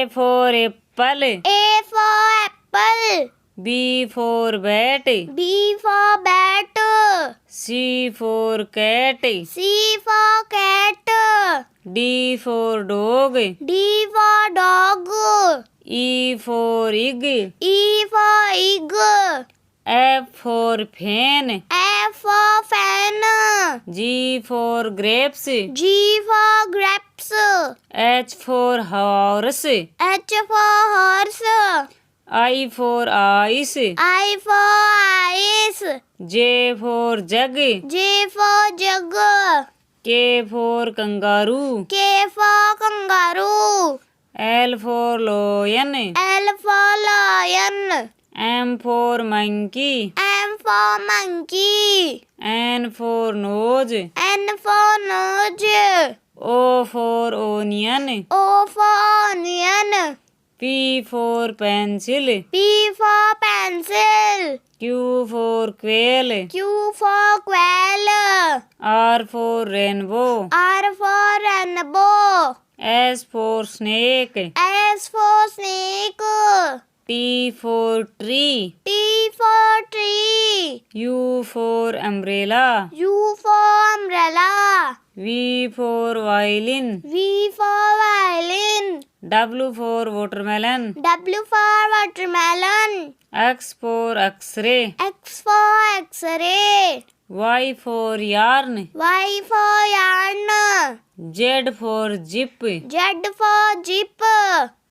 A for apple. A for apple. B for bat. B for bat. C for cat. C for cat. D for dog. D for dog. E for egg. E for egg. F for fan. F for fan. G for grapes. G for grapes. H for horse. H for horse. I for ice. I for ice. J for jug. J for jug. K for kangaroo. K for kangaroo. L for lion. L for lion. M for monkey. M for monkey. N for nose. N for nose. O for onion. O for onion. P for pencil. P for pencil. Q for quail. Q for quail. R for rainbow. R for rainbow. S for snake. S for snake. T for tree. T for tree. U for umbrella. U for umbrella. V for violin. V for violin. W for watermelon. W for watermelon. X for X-ray. X for X-ray. Y for yarn. Y for yarn. Z for zip. Z for zip.